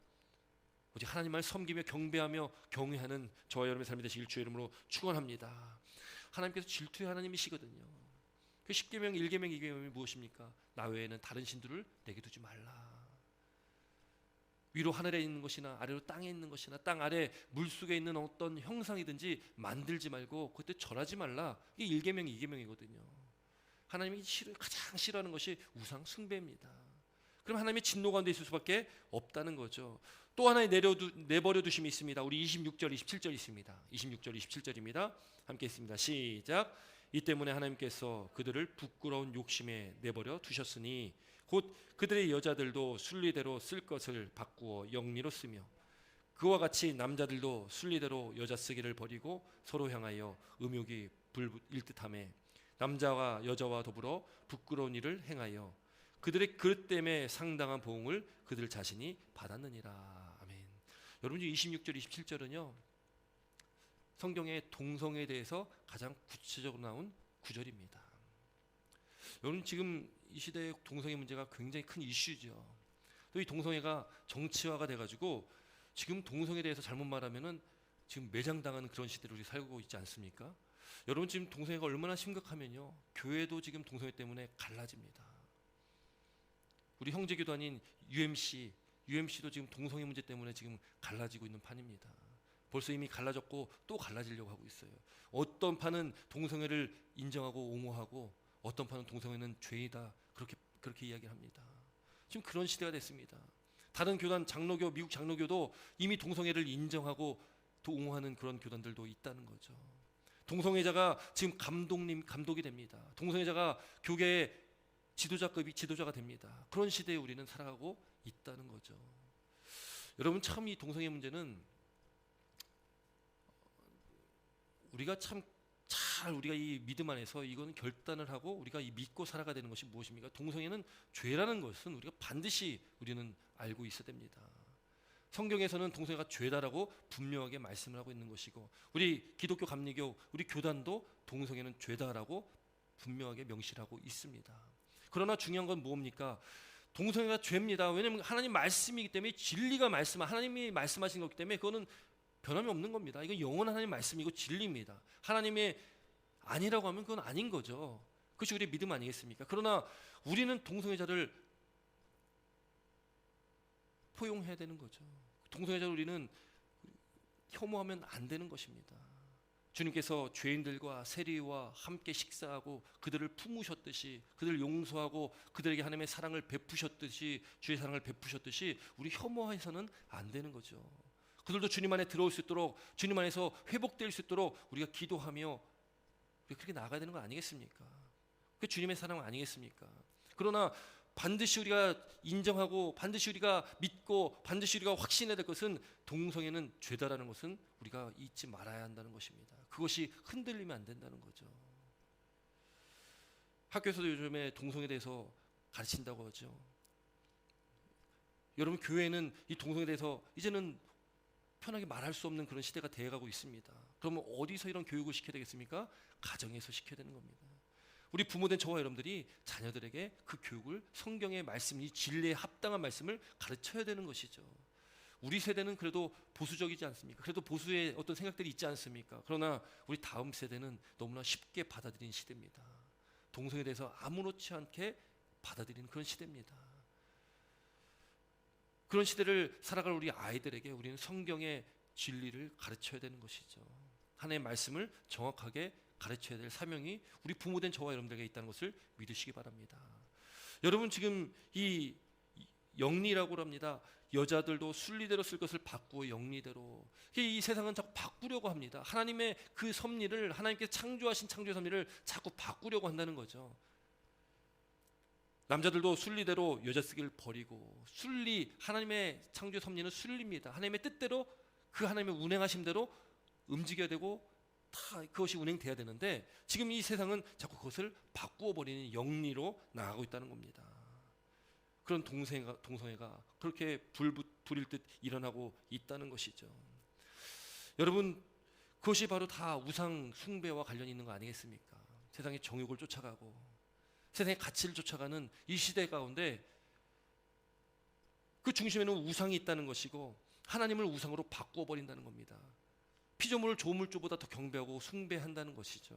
오직 하나님을 섬기며 경배하며 경외하는 저와 여러분의 삶이 되시길 주의 이름으로 축원합니다. 하나님께서 질투의 하나님이시거든요. 그 10계명, 1계명, 2계명이 무엇입니까? 나 외에는 다른 신들을 내게 두지 말라. 위로 하늘에 있는 것이나 아래로 땅에 있는 것이나 땅 아래 물속에 있는 어떤 형상이든지 만들지 말고 그때 절하지 말라. 이게 1계명, 2계명이거든요. 하나님이 가장 싫어하는 것이 우상 숭배입니다. 그럼 하나님의 진노 가운데 있을 수밖에 없다는 거죠. 또 하나의 내버려 두심이 있습니다. 우리 26절, 27절 있습니다. 26절, 27절입니다. 함께 있습니다. 시작. 이 때문에 하나님께서 그들을 부끄러운 욕심에 내버려 두셨으니 곧 그들의 여자들도 순리대로 쓸 것을 바꾸어 영리로 쓰며 그와 같이 남자들도 순리대로 여자 쓰기를 버리고 서로 향하여 음욕이 불일 듯하며 남자와 여자와 더불어 부끄러운 일을 행하여 그들의 그릇 때문에 상당한 보응을 그들 자신이 받았느니라. 아멘. 여러분, 26절, 27절은요 성경의 동성애에 대해서 가장 구체적으로 나온 구절입니다. 여러분, 지금 이 시대의 동성애 문제가 굉장히 큰 이슈죠. 또 이 동성애가 정치화가 돼가지고 지금 동성애에 대해서 잘못 말하면은 지금 매장당하는 그런 시대를 우리 살고 있지 않습니까? 여러분 지금 동성애가 얼마나 심각하면요, 교회도 지금 동성애 때문에 갈라집니다. 우리 형제교도 아닌 UMC도 지금 동성애 문제 때문에 지금 갈라지고 있는 판입니다. 벌써 이미 갈라졌고 또 갈라지려고 하고 있어요. 어떤 판은 동성애를 인정하고 옹호하고 어떤 판은 동성애는 죄이다, 그렇게 이야기합니다. 지금 그런 시대가 됐습니다. 다른 교단, 장로교, 미국 장로교도 이미 동성애를 인정하고 또 옹호하는 그런 교단들도 있다는 거죠. 동성애자가 지금 감독이 됩니다. 동성애자가 교계의 지도자가 됩니다. 그런 시대에 우리는 살아가고 있다는 거죠. 여러분 참 이 동성애 문제는 우리가 참 잘 우리가 이 믿음 안에서 이거는 결단을 하고 우리가 이 믿고 살아가야 되는 것이 무엇입니까? 동성애는 죄라는 것은 우리가 반드시 우리는 알고 있어야 됩니다. 성경에서는 동성애가 죄다라고 분명하게 말씀을 하고 있는 것이고, 우리 기독교 감리교 우리 교단도 동성애는 죄다라고 분명하게 명시를 하고 있습니다. 그러나 중요한 건 뭡니까? 동성애가 죄입니다. 왜냐하면 하나님 말씀이기 때문에, 진리가 하나님이 말씀하신 거기 때문에 그거는 변함이 없는 겁니다. 이건 영원한 하나님 말씀이고 진리입니다. 하나님의 아니라고 하면 그건 아닌 거죠. 그것이 우리의 믿음 아니겠습니까? 그러나 우리는 동성애자를 포용해야 되는 거죠. 동성애자를 우리는 혐오하면 안 되는 것입니다. 주님께서 죄인들과 세리와 함께 식사하고 그들을 품으셨듯이, 그들을 용서하고 그들에게 하나님의 사랑을 베푸셨듯이, 주의 사랑을 베푸셨듯이 우리 혐오해서는 안 되는 거죠. 그들도 주님 안에 들어올 수 있도록, 주님 안에서 회복될 수 있도록 우리가 기도하며 우리가 그렇게 나아가야 되는 거 아니겠습니까? 그게 주님의 사랑 아니겠습니까? 그러나 반드시 우리가 인정하고 반드시 우리가 믿고 반드시 우리가 확신해야 될 것은, 동성애는 죄다라는 것은 우리가 잊지 말아야 한다는 것입니다. 그것이 흔들리면 안 된다는 거죠. 학교에서도 요즘에 동성애에 대해서 가르친다고 하죠. 여러분 교회는 이 동성애에 대해서 이제는 편하게 말할 수 없는 그런 시대가 되어가고 있습니다. 그러면 어디서 이런 교육을 시켜야 되겠습니까? 가정에서 시켜야 되는 겁니다. 우리 부모된 저와 여러분들이 자녀들에게 그 교육을, 성경의 말씀, 이 진리에 합당한 말씀을 가르쳐야 되는 것이죠. 우리 세대는 그래도 보수적이지 않습니까? 그래도 보수의 어떤 생각들이 있지 않습니까? 그러나 우리 다음 세대는 너무나 쉽게 받아들이는 시대입니다. 동성애에 대해서 아무렇지 않게 받아들이는 그런 시대입니다. 그런 시대를 살아갈 우리 아이들에게 우리는 성경의 진리를 가르쳐야 되는 것이죠. 하나님의 말씀을 정확하게 가르쳐야 될 사명이 우리 부모된 저와 여러분들에게 있다는 것을 믿으시기 바랍니다. 여러분 지금 이 영리라고 합니다. 여자들도 순리대로 쓸 것을 바꾸어 영리대로. 이 세상은 자꾸 바꾸려고 합니다. 하나님의 그 섭리를, 하나님께서 창조하신 창조의 섭리를 자꾸 바꾸려고 한다는 거죠. 남자들도 순리대로 여자 쓰기를 버리고, 하나님의 창조의 섭리는 순리입니다. 하나님의 뜻대로, 그 하나님의 운행하심대로 움직여야 되고 다 그것이 운행돼야 되는데, 지금 이 세상은 자꾸 그것을 바꾸어 버리는 영리로 나아가고 있다는 겁니다. 그런 동성애가 그렇게 불일 듯 일어나고 있다는 것이죠. 여러분 그것이 바로 다 우상 숭배와 관련이 있는 거 아니겠습니까? 세상의 정욕을 쫓아가고 세상의 가치를 쫓아가는 이 시대 가운데 그 중심에는 우상이 있다는 것이고, 하나님을 우상으로 바꾸어 버린다는 겁니다. 피조물을 조물주보다 더 경배하고 숭배한다는 것이죠.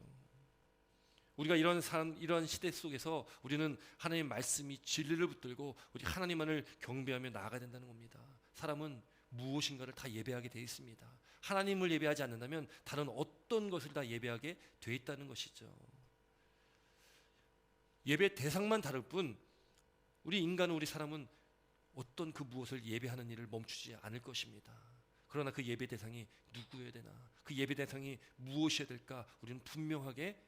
우리가 이런 시대 속에서 우리는 하나님의 말씀이 진리를 붙들고 우리 하나님만을 경배하며 나아가야 된다는 겁니다. 사람은 무엇인가를 다 예배하게 되어 있습니다. 하나님을 예배하지 않는다면 다른 어떤 것을 다 예배하게 되어 있다는 것이죠. 예배 대상만 다를 뿐 우리 인간은, 우리 사람은 어떤 그 무엇을 예배하는 일을 멈추지 않을 것입니다. 그러나 그 예배 대상이 누구여야 되나, 그 예배 대상이 무엇이어야 될까, 우리는 분명하게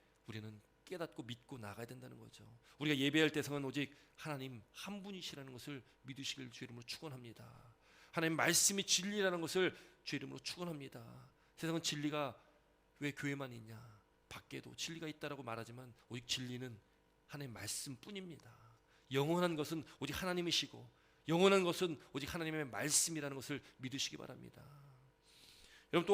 깨닫고 믿고 나가야 된다는 거죠. 우리가 예배할 대상은 오직 하나님 한 분이시라는 것을 믿으시길 주의 이름으로 축원합니다. 하나님 말씀이 진리라는 것을 주의 이름으로 축원합니다. 세상은 진리가 왜 교회만 있냐, 밖에도 진리가 있다라고 말하지만 오직 진리는 하나님의 말씀뿐입니다. 영원한 것은 오직 하나님이시고 영원한 것은 오직 하나님의 말씀이라는 것을 믿으시기 바랍니다. 여러분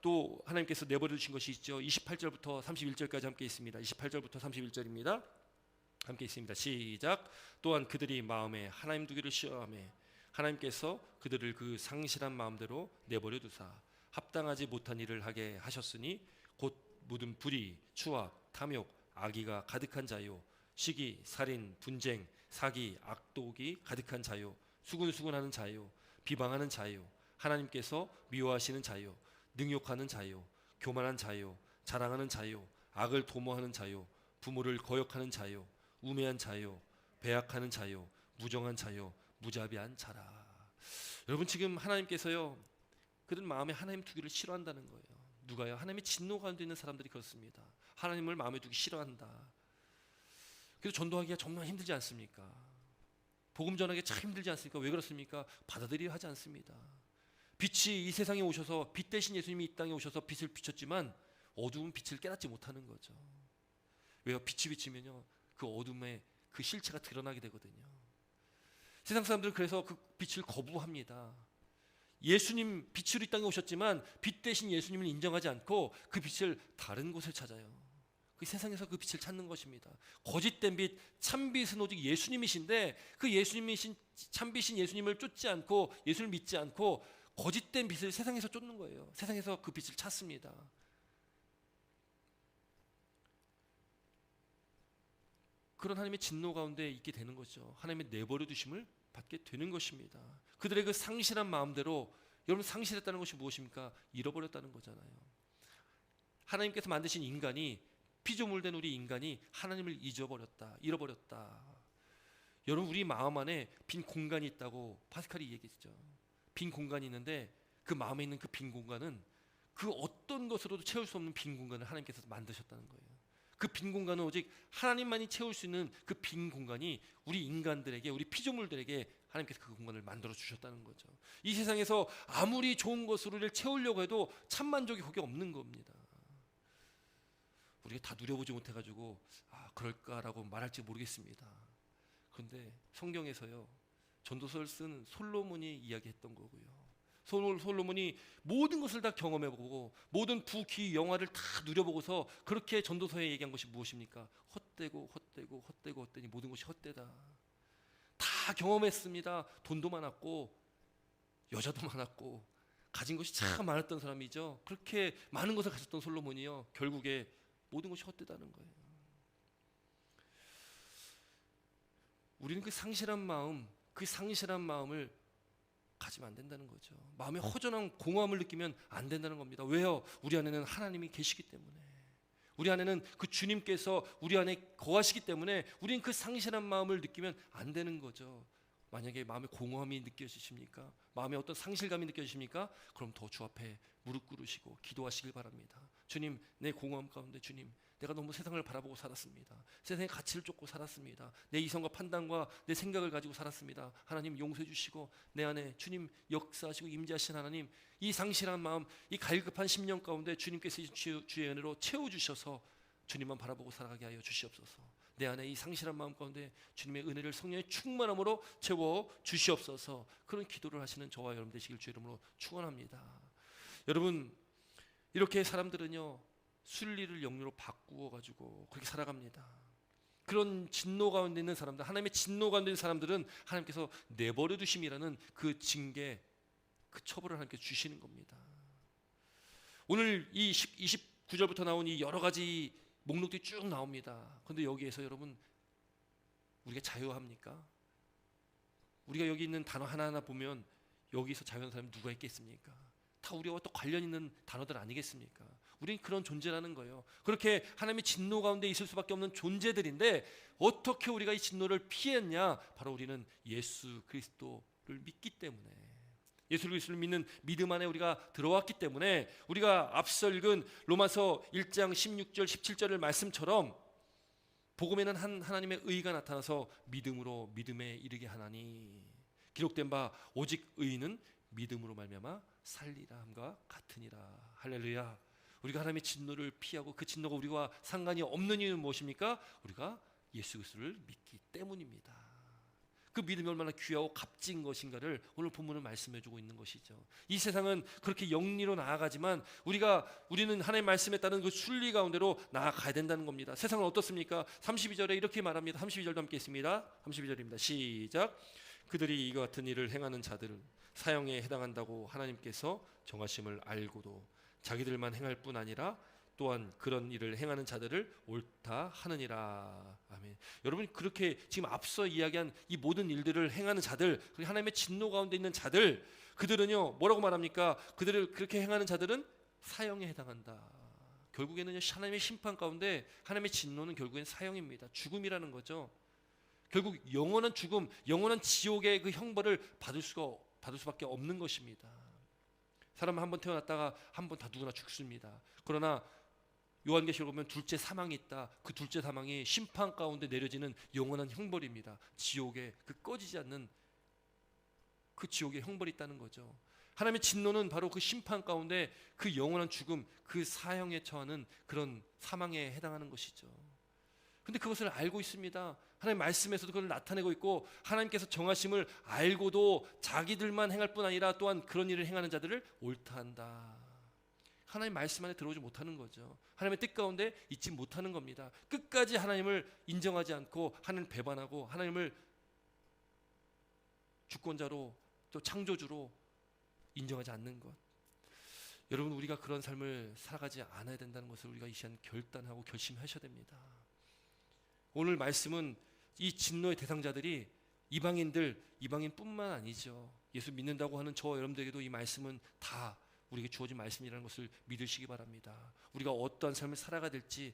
또 하나님께서 내버려 주신 것이 있죠. 28절부터 31절까지 함께 있습니다. 28절부터 31절입니다. 함께 있습니다. 시작. 또한 그들이 마음에 하나님 두기를 시험하며 하나님께서 그들을 그 상실한 마음대로 내버려 두사 합당하지 못한 일을 하게 하셨으니 곧 모든 불의, 추악, 탐욕, 악의가 가득한 자요, 시기, 살인, 분쟁, 사기, 악독이 가득한 자요, 수군수군하는 자요, 비방하는 자요, 하나님께서 미워하시는 자요, 능욕하는 자요, 교만한 자요, 자랑하는 자요, 악을 도모하는 자요, 부모를 거역하는 자요, 우매한 자요, 배약하는 자요, 무정한 자요, 무자비한 자라. 여러분, 지금 하나님께서요, 그런 마음에 하나님 두기를 싫어한다는 거예요. 누가요? 하나님의 진노 가운데 있는 사람들이 그렇습니다. 하나님을 마음에 두기 싫어한다. 그래서 전도하기가 정말 힘들지 않습니까? 복음 전하기 참 힘들지 않습니까? 왜 그렇습니까? 받아들이려 하지 않습니다. 빛이 이 세상에 오셔서, 빛 대신 예수님이 이 땅에 오셔서 빛을 비췄지만 어두운 빛을 깨닫지 못하는 거죠. 왜요? 빛이 비치면요, 그 어둠의 그 실체가 드러나게 되거든요. 세상 사람들은 그래서 그 빛을 거부합니다. 예수님 빛으로 이 땅에 오셨지만 빛 대신 예수님을 인정하지 않고 그 빛을 다른 곳을 찾아요. 그 세상에서 그 빛을 찾는 것입니다. 거짓된 빛, 참빛은 오직 예수님이신데, 그 예수님이신 참빛인 예수님을 쫓지 않고, 예수를 믿지 않고 거짓된 빛을 세상에서 쫓는 거예요. 세상에서 그 빛을 찾습니다. 그런 하나님의 진노 가운데 있게 되는 거죠. 하나님의 내버려 두심을 받게 되는 것입니다. 그들의 그 상실한 마음대로, 여러분, 상실했다는 것이 무엇입니까? 잃어버렸다는 거잖아요. 하나님께서 만드신 인간이, 피조물된 우리 인간이 하나님을 잃어버렸다. 여러분, 우리 마음 안에 빈 공간이 있다고 파스칼이 얘기했죠. 빈 공간이 있는데 그 마음에 있는 그 빈 공간은 그 어떤 것으로도 채울 수 없는 빈 공간을 하나님께서 만드셨다는 거예요. 그 빈 공간은 오직 하나님만이 채울 수 있는 그 빈 공간이 우리 인간들에게, 우리 피조물들에게 하나님께서 그 공간을 만들어 주셨다는 거죠. 이 세상에서 아무리 좋은 것으로 를 채우려고 해도 참 만족이 거기 없는 겁니다. 우리가 다 누려보지 못해가지고 그럴까라고 말할지 모르겠습니다. 그런데 성경에서요, 전도서를 쓴 솔로몬이 이야기했던 거고요. 솔로몬이 모든 것을 다 경험해보고 모든 부귀 영화를 다 누려보고서 그렇게 전도서에 얘기한 것이 무엇입니까? 헛되니 모든 것이 헛되다. 다 경험했습니다. 돈도 많았고 여자도 많았고 가진 것이 참 많았던 사람이죠. 그렇게 많은 것을 가졌던 솔로몬이요, 결국에 모든 것이 헛되다는 거예요. 우리는 그 상실한 마음을 가지면 안 된다는 거죠. 마음에 허전한 공허함을 느끼면 안 된다는 겁니다. 왜요? 우리 안에는 하나님이 계시기 때문에, 우리 안에는 그 주님께서 우리 안에 거하시기 때문에 우리는 그 상실한 마음을 느끼면 안 되는 거죠. 만약에 마음에 공허함이 느껴지십니까? 마음에 어떤 상실감이 느껴지십니까? 그럼 더 주 앞에 무릎 꿇으시고 기도하시길 바랍니다. 주님, 내 공허함 가운데, 주님, 내가 너무 세상을 바라보고 살았습니다. 세상의 가치를 쫓고 살았습니다. 내 이성과 판단과 내 생각을 가지고 살았습니다. 하나님, 용서해 주시고 내 안에 주님 역사하시고 임재하신 하나님, 이 상실한 마음, 이 갈급한 심령 가운데 주님께서 주의 은혜로 채워주셔서 주님만 바라보고 살아가게 하여 주시옵소서. 내 안에 이 상실한 마음 가운데 주님의 은혜를, 성령의 충만함으로 채워 주시옵소서. 그런 기도를 하시는 저와 여러분 되시길 주의 이름으로 축원합니다. 여러분, 이렇게 사람들은요, 순리를 영리로 바꾸어 가지고 그렇게 살아갑니다. 그런 진노 가운데 있는 사람들, 하나님의 진노 가운데 있는 사람들은 하나님께서 내버려 두심이라는 그 징계, 그 처벌을 하나님께서 주시는 겁니다. 오늘 이 29절부터 나온 이 여러 가지 목록들이 쭉 나옵니다. 그런데 여기에서 여러분, 우리가 자유합니까? 우리가 여기 있는 단어 하나하나 보면 여기서 자유한 사람이 누가 있겠습니까? 다 우리와 또 관련 있는 단어들 아니겠습니까? 우리는 그런 존재라는 거예요. 그렇게 하나님의 진노 가운데 있을 수밖에 없는 존재들인데, 어떻게 우리가 이 진노를 피했냐? 바로 우리는 예수 그리스도를 믿기 때문에, 예수 그리스도를 믿는 믿음 안에 우리가 들어왔기 때문에, 우리가 앞서 읽은 로마서 1장 16절 17절의 말씀처럼 복음에는 하나님의 의가 나타나서 믿음으로 믿음에 이르게 하나니, 기록된 바 오직 의인은 믿음으로 말미암아 살리라 함과 같으니라. 할렐루야. 우리가 하나님의 진노를 피하고 그 진노가 우리와 상관이 없는 이유는 무엇입니까? 우리가 예수 그리스도를 믿기 때문입니다. 그 믿음이 얼마나 귀하고 값진 것인가를 오늘 본문은 말씀해주고 있는 것이죠. 이 세상은 그렇게 영리로 나아가지만 우리는 하나님의 말씀에 따른 그 순리 가운데로 나아가야 된다는 겁니다. 세상은 어떻습니까? 32절에 이렇게 말합니다. 32절도 함께 있습니다. 32절입니다. 시작. 그들이 이와 같은 일을 행하는 자들은 사형에 해당한다고 하나님께서 정하심을 알고도 자기들만 행할 뿐 아니라 또한 그런 일을 행하는 자들을 옳다 하느니라. 아멘. 여러분, 그렇게 지금 앞서 이야기한 이 모든 일들을 행하는 자들, 하나님의 진노 가운데 있는 자들, 그들은요 뭐라고 말합니까? 그들을 그렇게 행하는 자들은 사형에 해당한다. 결국에는요 하나님의 심판 가운데 하나님의 진노는 결국엔 사형입니다. 죽음이라는 거죠. 결국 영원한 죽음, 영원한 지옥의 그 형벌을 받을 수밖에 없는 것입니다. 사람은 한 번 태어났다가 한 번 다 누구나 죽습니다. 그러나 요한계시록 보면 둘째 사망이 있다. 그 둘째 사망이 심판 가운데 내려지는 영원한 형벌입니다. 지옥에 그 꺼지지 않는 그 지옥의 형벌이 있다는 거죠. 하나님의 진노는 바로 그 심판 가운데 그 영원한 죽음, 그 사형에 처하는 그런 사망에 해당하는 것이죠. 근데 그것을 알고 있습니다. 하나님 말씀에서도 그걸 나타내고 있고, 하나님께서 정하심을 알고도 자기들만 행할 뿐 아니라 또한 그런 일을 행하는 자들을 옳다 한다. 하나님 말씀 안에 들어오지 못하는 거죠. 하나님의 뜻 가운데 있지 못하는 겁니다. 끝까지 하나님을 인정하지 않고 하나님을 배반하고 하나님을 주권자로 또 창조주로 인정하지 않는 것. 여러분, 우리가 그런 삶을 살아가지 않아야 된다는 것을 우리가 이 시간 결단하고 결심하셔야 됩니다. 오늘 말씀은 이 진노의 대상자들이 이방인뿐만 아니죠. 예수 믿는다고 하는 저 여러분들에게도 이 말씀은 다 우리에게 주어진 말씀이라는 것을 믿으시기 바랍니다. 우리가 어떠한 삶을 살아가야 될지,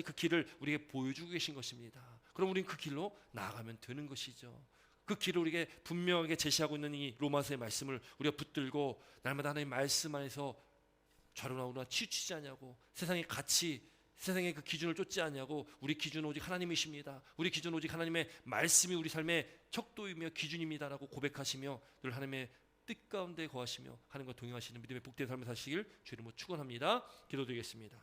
그 길을 우리에게 보여주고 계신 것입니다. 그럼 우리는 그 길로 나아가면 되는 것이죠. 그 길을 우리에게 분명하게 제시하고 있는 이 로마서의 말씀을 우리가 붙들고 날마다 하나님의 말씀 안에서 좌로나우나 치우치지 않냐고, 세상의 그 기준을 쫓지 않냐고. 우리 기준은 오직 하나님이십니다. 우리 기준은 오직 하나님의 말씀이 우리 삶의 척도이며 기준입니다라고 고백하시며 늘 하나님의 뜻 가운데 거하시며 하나님과 동행하시는 믿음의 복된 삶을 사시길 주의 이름으로 축원합니다. 기도드리겠습니다.